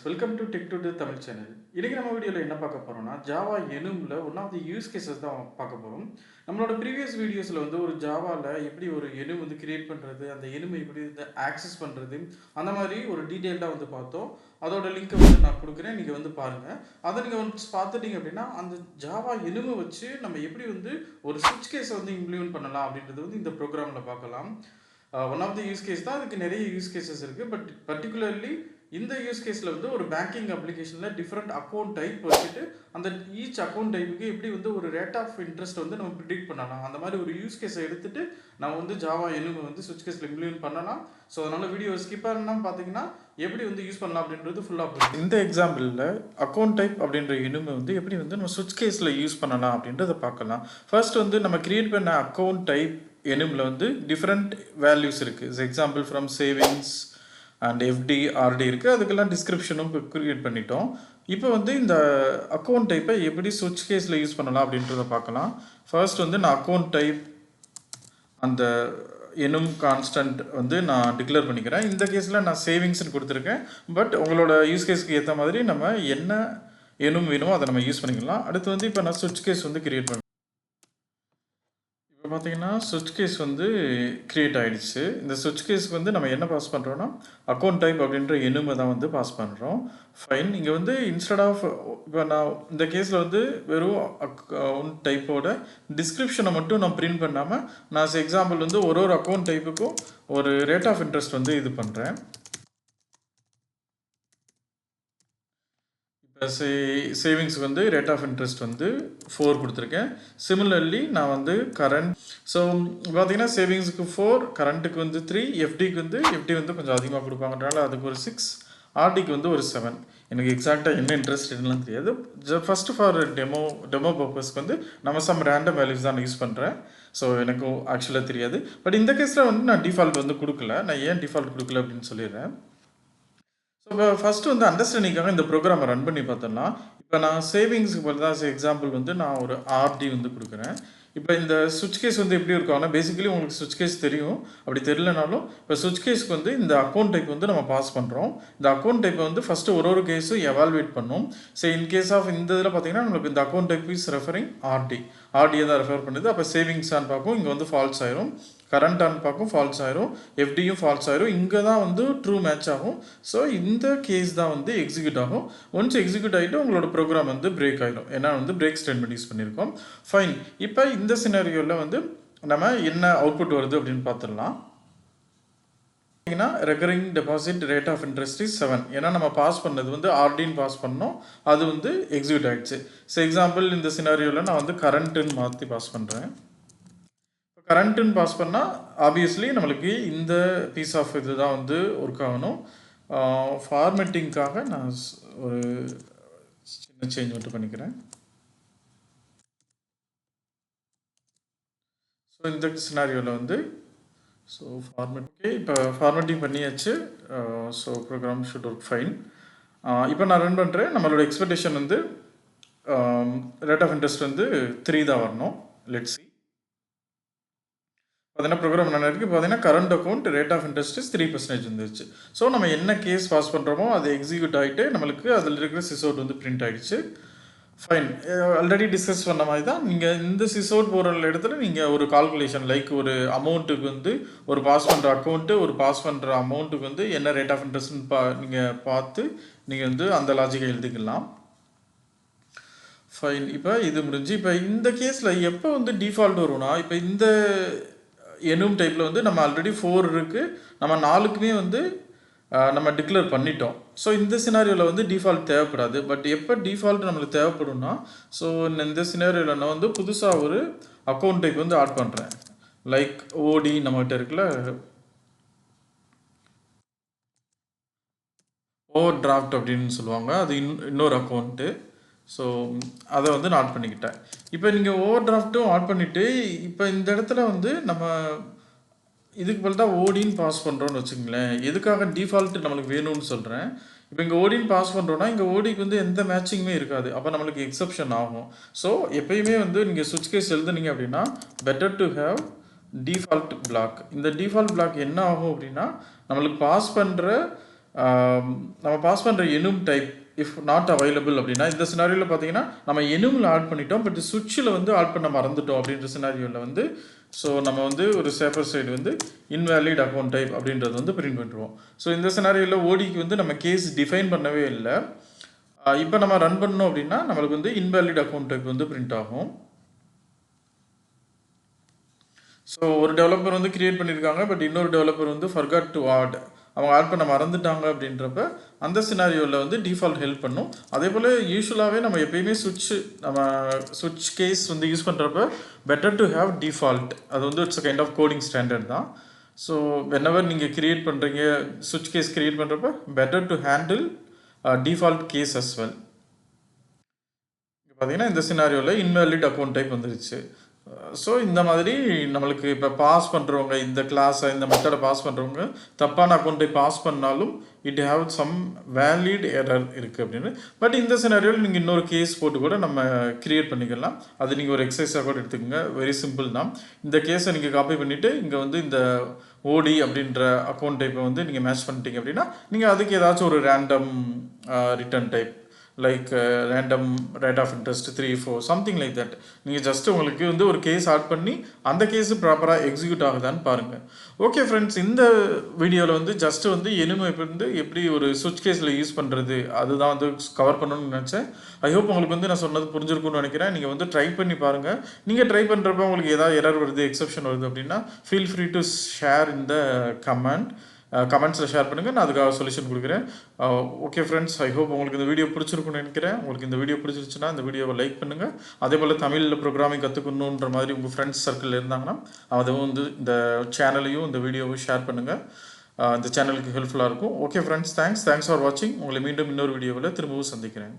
Welcome to tech to Tamil channel. இன்னைக்கு நம்ம வீடியோவில் என்ன பார்க்க போறோம்னா ஜாவா எனும்ல one of the use cases தான் பார்க்க போகிறோம். நம்மளோட ப்ரீவியஸ் வீடியோஸில் வந்து ஒரு ஜாவாவில் எப்படி ஒரு எனும் வந்து கிரியேட் பண்ணுறது, அந்த எனுமை எப்படி வந்து ஆக்சஸ் பண்ணுறது, அந்த மாதிரி ஒரு டீட்டெயில்டாக வந்து பார்த்தோம். அதோட லிங்க்கை வந்து நான் கொடுக்குறேன், நீங்கள் வந்து பாருங்கள். அதை நீங்கள் வந்து பார்த்துட்டீங்க அப்படின்னா அந்த ஜாவா எனுமை வச்சு நம்ம எப்படி வந்து ஒரு ஸ்விட்ச் கேஸை வந்து இம்ப்ளிமெண்ட் பண்ணலாம் அப்படின்றது வந்து இந்த ப்ரோக்ராமில் பார்க்கலாம். One of the use case தான். அதுக்கு நிறைய யூஸ் கேசஸ் இருக்குது. பட் பர்டிகுலர்லி இந்த யூஸ் கேஸில் வந்து ஒரு பேங்கிங் அப்ளிகேஷனில் டிஃப்ரெண்ட் அக்கௌண்ட் டைப் வச்சுட்டு அந்த ஈச் அக்கௌண்ட் டைப்புக்கு எப்படி வந்து ஒரு ரேட் ஆஃப் இன்ட்ரெஸ்ட் வந்து நம்ம ப்ரிடிக்ட் பண்ணலாம், அந்த மாதிரி ஒரு யூஸ் கேஸை எடுத்துகிட்டு நம்ம வந்து ஜாவா எனும் வந்து ஸ்விட்ச் கேஸில் இம்ப்ளிமெண்ட் பண்ணலாம். ஸோ அதனால் வீடியோ ஸ்கிப் பண்ணாமல் பார்த்தீங்கன்னா எப்படி வந்து யூஸ் பண்ணலாம் அப்படின்றது ஃபுல்லாக போகும். இந்த எக்ஸாம்பிளில் அக்கௌண்ட் டைப் அப்படின்ற எனுமை வந்து எப்படி வந்து நம்ம ஸ்விட்ச் கேஸில் யூஸ் பண்ணலாம் அப்படின்றத பார்க்கலாம். ஃபர்ஸ்ட் வந்து நம்ம கிரியேட் பண்ண அக்கௌண்ட் டைப் எனுமில் வந்து டிஃப்ரெண்ட் வேல்யூஸ் இருக்குது. Example from savings and FD RD இருக்குது. அதுக்கெல்லாம் டிஸ்கிரிப்ஷனும் க்ரியேட் பண்ணிட்டோம். இப்போ வந்து இந்த அக்கௌண்ட் டைப்பை எப்படி ஸ்விட்ச் கேஸில் யூஸ் பண்ணலாம் அப்படின்றத பார்க்கலாம். ஃபர்ஸ்ட் வந்து நான் அக்கௌண்ட் டைப் அந்த எனும் கான்ஸ்டன்ட் வந்து நான் டிக்ளேர் பண்ணிக்கிறேன். இந்த கேஸில் நான் சேவிங்ஸ்னு கொடுத்துருக்கேன். பட் உங்களோட யூஸ் கேஸ்க்கு ஏற்ற மாதிரி நம்ம என்ன எனும் வேணுமோ அதை நம்ம யூஸ் பண்ணிக்கலாம். அடுத்து வந்து இப்போ நான் ஸ்விட்ச் கேஸ் வந்து கிரியேட் பண்ணுறேன். இப்போ பார்த்தீங்கன்னா ஸ்விட்ச் கேஸ் வந்து க்ரியேட் ஆகிடுச்சு. இந்த ஸ்விட்ச் கேஸ்க்கு வந்து நம்ம என்ன பாஸ் பண்ணுறோன்னா அக்கௌண்ட் டைப் அப்படின்ற எனுமை தான் வந்து பாஸ் பண்ணுறோம். ஃபைன். இங்கே வந்து இன்ஸ்டெட் ஆஃப் இப்போ நான் இந்த கேஸில் வந்து வெறும் அக்கௌண்ட் டைப்போட டிஸ்கிரிப்ஷனை மட்டும் நான் பிரிண்ட் பண்ணாமல் நான் எக்ஸாம்பிள் வந்து ஒரு அக்கௌண்ட் டைப்புக்கும் ஒரு ரேட் ஆஃப் இன்ட்ரெஸ்ட் வந்து இது பண்ணுறேன். இப்போ சேவிங்ஸுக்கு வந்து ரேட் ஆஃப் இன்ட்ரெஸ்ட் வந்து 4 கொடுத்துருக்கேன். சிமிலர்லி நான் வந்து கரண்ட், ஸோ பார்த்தீங்கன்னா சேவிங்ஸுக்கு 4, கரண்ட்டுக்கு வந்து 3, எஃப்டிக்கு வந்து எஃப்டி வந்து கொஞ்சம் அதிகமாக கொடுப்பாங்கன்றனால அதுக்கு ஒரு 6, ஆர்டிக்கு வந்து ஒரு 7. எனக்கு எக்ஸாக்டாக என்ன இன்ட்ரெஸ்ட் என்னன்னு தெரியாது. ஃபஸ்ட்டு ஃபார் டெமோ பர்பஸ்க்கு வந்து நம்ம சம் ரேண்டம் வேல்யூஸ் தான் யூஸ் பண்ணுறேன். ஸோ எனக்கு ஆக்சுவலாக தெரியாது. பட் இந்த கேஸில் வந்து நான் டிஃபால்ட் வந்து கொடுக்கல. நான் ஏன் டிஃபால்ட் கொடுக்கல அப்படின்னு சொல்லிடுறேன். ஸோ இப்போ ஃபஸ்ட்டு வந்து அண்டர்ஸ்டாண்டிங்காக இந்த ப்ரோக்ராமை ரன் பண்ணி பார்த்தோம்னா, இப்போ நான் சேவிங்ஸுக்கு பதில் தான் எக்ஸாம்பிள் வந்து நான் ஒரு ஆர்டி வந்து கொடுக்குறேன். இப்போ இந்த ஸ்விட்ச் கேஸ் வந்து எப்படி இருக்கும், ஆனால் பேசிக்கலி உங்களுக்கு ஸ்விட்ச் கேஸ் தெரியும். அப்படி தெரியலனாலும் இப்போ ஸ்விட்ச் கேஸ்க்கு வந்து இந்த அக்கௌண்ட் டைப் வந்து நம்ம பாஸ் பண்ணுறோம். இந்த அக்கௌண்ட் டைப்பை வந்து ஃபஸ்ட்டு ஒரு கேஸும் எவால்வேட் பண்ணோம். ஸோ இன் கேஸ் ஆஃப் இந்த இதில் பார்த்தீங்கன்னா நம்மளுக்கு இந்த அக்கௌண்ட் டைப் இஸ் ரெஃபரிங் ஆர்டியை தான் ரெஃபர் பண்ணுது. அப்போ சேவிங்ஸான்னு பார்க்கும், இங்கே வந்து ஃபால்ஸ் ஆயிரும். கரண்ட் ஆன் பார்க்கும், ஃபால்ஸ் ஆயிரும். எஃப்டியும் ஃபால்ஸ் ஆயிரும். இங்கே தான் வந்து ட்ரூ மேட்ச் ஆகும். ஸோ இந்த கேஸ் தான் வந்து எக்ஸிக்யூட் ஆகும். ஒன்ஸ் எக்ஸிக்யூட் ஆகிட்டு உங்களோட ப்ரோக்ராம் வந்து பிரேக் ஆகிடும். ஏன்னா வந்து பிரேக் ஸ்டேட்மெண்ட் யூஸ் பண்ணியிருக்கோம். ஃபைன். இப்போ இந்த சினாரியோவில் வந்து நம்ம என்ன அவுட்புட் வருது அப்படின்னு பார்த்துடலாம். Recurring deposit rate of interest is 7. ஏன்னா நம்ம பாஸ் பண்ணது வந்து ஆர்டின்னு பாஸ் பண்ணோம், அது வந்து எக்ஸிக்யூட் ஆகிடுச்சு. ஸோ எக்ஸாம்பிள் இந்த சினாரியோவில் நான் வந்து கரண்ட்டுன்னு மாற்றி பாஸ் பண்ணுறேன். கரண்ட்டுன்னு பாஸ் பண்ணால் ஆப்வியஸ்லி நம்மளுக்கு இந்த பீஸ் ஆஃப் இது தான் வந்து ஒர்க் ஆகணும். ஃபார்மேட்டிங்காக நான் ஒரு சின்ன சேஞ்ச் மட்டும் பண்ணிக்கிறேன். ஸோ இந்த சினாரியோவில் வந்து ஸோ ஓகே, இப்போ ஃபார்மேட்டிங் பண்ணியாச்சு. So program should work fine. இப்போ நான் ரன் பண்ணுறேன். நம்மளோட எக்ஸ்பெக்டேஷன் வந்து ரேட் ஆஃப் இன்ட்ரெஸ்ட் வந்து 3 தான் வரணும். Let's see. பார்த்தீங்கன்னா ப்ரோக்ராம் என்ன இருக்குது, பார்த்தீங்கன்னா current account rate of interest 3% வந்துருச்சு. ஸோ நம்ம என்ன கேஸ் பாஸ் பண்ணுறோமோ அது எக்ஸிக்யூட் ஆகிட்டு நம்மளுக்கு அதில் இருக்கிற சிசோட் வந்து பிரிண்ட் ஆகிடுச்சு. ஃபைன். ஆல்ரெடி டிஸ்கஸ் பண்ண மாதிரி தான் நீங்கள் இந்த சிசோட் போகிற இடத்துல நீங்கள் ஒரு கால்குலேஷன் லைக் ஒரு அமௌண்ட்டுக்கு வந்து ஒரு பாஸ் பண்ணுற அக்கௌண்ட்டு ஒரு பாஸ் பண்ணுற அமௌண்ட்டுக்கு வந்து என்ன ரேட் ஆஃப் இன்ட்ரெஸ்ட்னு நீங்கள் பார்த்து நீங்கள் வந்து அந்த லாஜிக்கை எழுதிக்கலாம். ஃபைன். இப்போ இது முடிஞ்சு இப்போ இந்த கேஸில் எப்போ வந்து டிஃபால்ட் வரும்னா, இப்போ இந்த எனும் டைப்பில் வந்து நம்ம ஆல்ரெடி 4 இருக்குது, நம்ம 4க்குமே வந்து நம்ம டிக்ளேர் பண்ணிட்டோம். ஸோ இந்த சினாரியோவில் வந்து டிஃபால்ட் தேவைப்படாது. பட் எப்போ டிஃபால்ட் நம்மளுக்கு தேவைப்படும்னா, ஸோ இந்த சினாரியோவில் நான் வந்து புதுசாக ஒரு அக்கௌண்ட் டைப் வந்து ஆட் பண்ணுறேன். லைக் ஓடி நம்மகிட்ட இருக்குல்ல, ஓவர் டிராஃப்ட் அப்படின்னு சொல்லுவாங்க, அது இன்னொரு அக்கௌண்ட்டு. ஸோ அதை வந்து நான் ஆட் பண்ணிக்கிட்டேன். இப்போ நீங்கள் ஓவர் டிராஃப்ட்டும் ஆட் பண்ணிவிட்டு இப்போ இந்த இடத்துல வந்து நம்ம இதுக்கு பதில் தான் ஓடின்னு பாஸ் பண்ணுறோன்னு வச்சுங்களேன். எதுக்காக டிஃபால்ட் நம்மளுக்கு வேணும்னு சொல்கிறேன். இப்போ இங்கே ஓடின்னு பாஸ் பண்ணுறோன்னா இங்கே ஓடிக்கு வந்து எந்த மேட்சிங்குமே இருக்காது. அப்போ நம்மளுக்கு எக்ஸப்ஷன் ஆகும். ஸோ எப்பயுமே வந்து நீங்கள் ஸ்விட்ச் கேஸ் எழுதுனீங்க அப்படின்னா better to have default block. இந்த டிஃபால்ட் பிளாக் என்ன ஆகும் அப்படின்னா நம்மளுக்கு பாஸ் பண்ணுற நம்ம பாஸ் பண்ணுற எனும் டைப் இஃப் நாட் அவைலபிள் அப்படின்னா இந்த சினாரியோவில் பார்த்தீங்கன்னா நம்ம எனுமில் ஆட் பண்ணிட்டோம், பட் சுவிட்சில் வந்து ஆட் பண்ண மறந்துட்டோம் அப்படின்ற சினாரியோவில் வந்து ஸோ நம்ம வந்து ஒரு சேஃபர் சைடு வந்து இன்வேலிட் அக்கௌண்ட் டைப் அப்படின்றது வந்து பிரிண்ட் பண்ணிடுவோம். ஸோ இந்த சினாரியோவில் ஓடிக்கு வந்து நம்ம கேஸ் டிஃபைன் பண்ணவே இல்லை. இப்போ நம்ம ரன் பண்ணோம் அப்படின்னா நம்மளுக்கு வந்து இன்வேலிட் அக்கௌண்ட் டைப் வந்து பிரிண்ட் ஆகும். ஸோ ஒரு டெவலப்பர் வந்து கிரியேட் பண்ணியிருக்காங்க, பட் இன்னொரு டெவலப்பர் வந்து ஃபர்காட் டு ஆட், அவங்க ஆட் பண்ண மறந்துட்டாங்க அப்படின்றப்ப அந்த சினாரியோவில் வந்து டிஃபால்ட் ஹெல்ப் பண்ணும். அதே போல் யூஸ்வலாகவே நம்ம எப்பயுமே சுவிட்ச் கேஸ் வந்து யூஸ் பண்ணுறப்ப பெட்டர் டு ஹேவ் டிஃபால்ட். அது வந்து it's kind of coding standard தான். ஸோ வென்எவர் நீங்கள் கிரியேட் பண்ணுறீங்க சுவிட்ச் கேஸ் கிரியேட் பண்ணுறப்ப better to handle default case as well. பார்த்தீங்கன்னா இந்த சினாரியோவில் இன்வேலிட் அக்கௌண்ட் டைப் வந்துருச்சு. ஸோ இந்த மாதிரி நம்மளுக்கு இப்போ பாஸ் பண்ணுறவங்க இந்த கிளாஸை இந்த மெத்தடை பாஸ் பண்ணுறவங்க தப்பான அக்கௌண்ட்டை பாஸ் பண்ணாலும் it have some valid error இருக்குது அப்படின்னு. பட் இந்த சினாரியோவில் நீங்கள் இன்னொரு கேஸ் போட்டு கூட நம்ம கிரியேட் பண்ணிக்கலாம். அது நீங்கள் ஒரு எக்ஸசைஸாக கூட எடுத்துக்கோங்க. வெரி சிம்பிள் தான். இந்த கேஸை நீங்கள் காப்பி பண்ணிவிட்டு இங்கே வந்து இந்த ஓடி அப்படின்ற அக்கௌண்ட் டைப்பை வந்து நீங்கள் மேட்ச் பண்ணிட்டீங்க அப்படின்னா நீங்கள் அதுக்கு ஏதாச்சும் ஒரு random return type like random rate of interest 3, 4 something like that நீங்கள் ஜஸ்ட் உங்களுக்கு வந்து ஒரு கேஸ் ஆட் பண்ணி அந்த கேஸு ப்ராப்பராக எக்ஸிக்யூட் ஆகுதான்னு பாருங்கள். ஓகே ஃப்ரெண்ட்ஸ், இந்த வீடியோவில் வந்து ஜஸ்ட்டு வந்து எனும் வந்து எப்படி ஒரு சுவிட்ச் கேஸில் யூஸ் பண்ணுறது அதுதான் வந்து கவர் பண்ணணும்னு நினச்சேன். ஐ ஹோப் உங்களுக்கு வந்து நான் சொன்னது புரிஞ்சிருக்கும்னு நினைக்கிறேன். நீங்கள் வந்து ட்ரை பண்ணி பாருங்கள். நீங்கள் ட்ரை பண்ணுறப்ப உங்களுக்கு ஏதாவது எரர் வருது, எக்ஸப்ஷன் வருது அப்படின்னா ஃபீல் ஃப்ரீ டு ஷேர் இந்த கமெண்ட்ஸில் ஷேர் பண்ணுங்கள், நான் அதுக்காக சொல்யூஷன் கொடுக்குறேன். ஓகே ஃப்ரெண்ட்ஸ், ஐ ஹோப் உங்களுக்கு இந்த வீடியோ பிடிச்சிருக்குன்னு நினைக்கிறேன். உங்களுக்கு இந்த வீடியோ பிடிச்சிருச்சுன்னா இந்த வீடியோவை லைக் பண்ணுங்கள். அதே போல் தமிழில் ப்ரோக்ராமிங் கற்றுக்கணுன்ற மாதிரி உங்கள் ஃப்ரெண்ட்ஸ் சர்க்கிளில் இருந்தாங்கன்னா அதுவும் வந்து இந்த சேனலையும் இந்த வீடியோவை ஷேர் பண்ணுங்கள். இந்த சேனலுக்கு ஹெல்ப்ஃபுல்லாக இருக்கும். ஓகே ஃப்ரெண்ட்ஸ், தேங்க்ஸ் ஃபார் வாட்சிங். உங்களை மீண்டும் இன்னொரு வீடியோவில் திரும்பவும் சந்திக்கிறேன்.